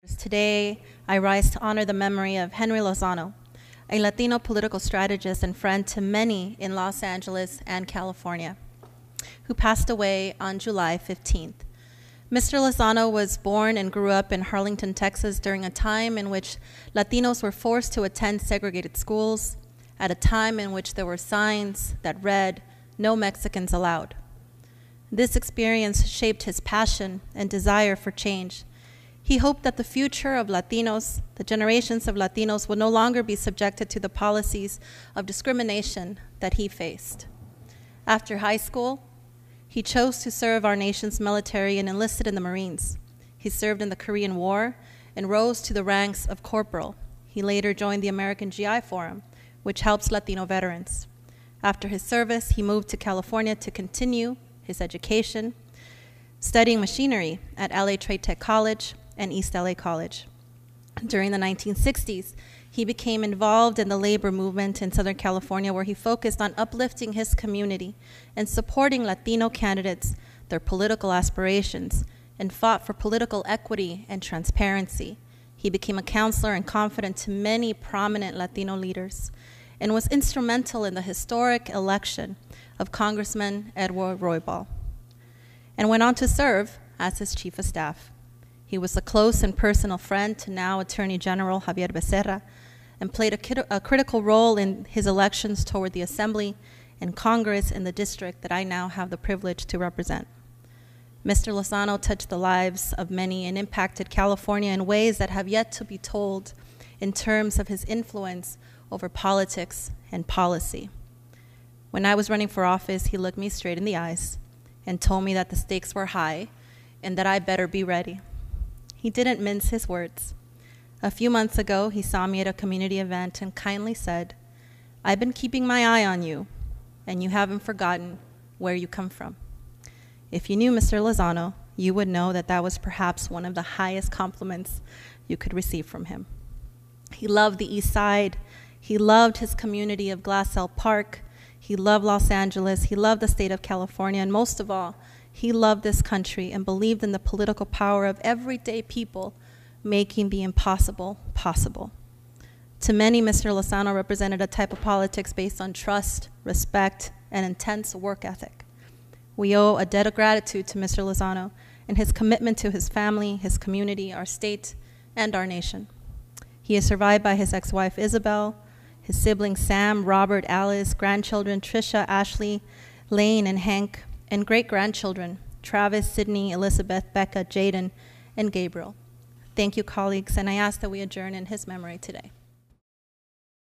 Today, I rise to honor the memory of Henry Lozano, a Latino political strategist and friend to many in Los Angeles and California, who passed away on July 15th. Mr. Lozano was born and grew up in Harlingen, Texas during a time in which Latinos were forced to attend segregated schools, at a time in which there were signs that read, "No Mexicans allowed." This experience shaped his passion and desire for change. He hoped that the future of Latinos, the generations of Latinos, would no longer be subjected to the policies of discrimination that he faced. After high school, he chose to serve our nation's military and enlisted in the Marines. He served in the Korean War and rose to the ranks of corporal. He later joined the American GI Forum, which helps Latino veterans. After his service, he moved to California to continue his education, studying machinery at LA Trade Tech College and East LA College. During the 1960s, he became involved in the labor movement in Southern California, where he focused on uplifting his community and supporting Latino candidates, their political aspirations, and fought for political equity and transparency. He became a counselor and confidant to many prominent Latino leaders and was instrumental in the historic election of Congressman Edward Roybal, and went on to serve as his chief of staff. He was a close and personal friend to now Attorney General Javier Becerra and played a critical role in his elections toward the Assembly and Congress in the district that I now have the privilege to represent. Mr. Lozano touched the lives of many and impacted California in ways that have yet to be told in terms of his influence over politics and policy. When I was running for office, he looked me straight in the eyes and told me that the stakes were high and that I better be ready. He didn't mince his words. A few months ago, he saw me at a community event and kindly said, "I've been keeping my eye on you, and you haven't forgotten where you come from." If you knew Mr. Lozano, you would know that that was perhaps one of the highest compliments you could receive from him. He loved the East Side. He loved his community of Glassell Park. He loved Los Angeles. He loved the state of California. And most of all, he loved this country and believed in the political power of everyday people making the impossible possible. To many, Mr. Lozano represented a type of politics based on trust, respect, and intense work ethic. We owe a debt of gratitude to Mr. Lozano and his commitment to his family, his community, our state, and our nation. He is survived by his ex-wife, Isabel, his siblings, Sam, Robert, Alice, grandchildren, Trisha, Ashley, Lane, and Hank, and great-grandchildren, Travis, Sydney, Elizabeth, Becca, Jaden, and Gabriel. Thank you, colleagues, and I ask that we adjourn in his memory today.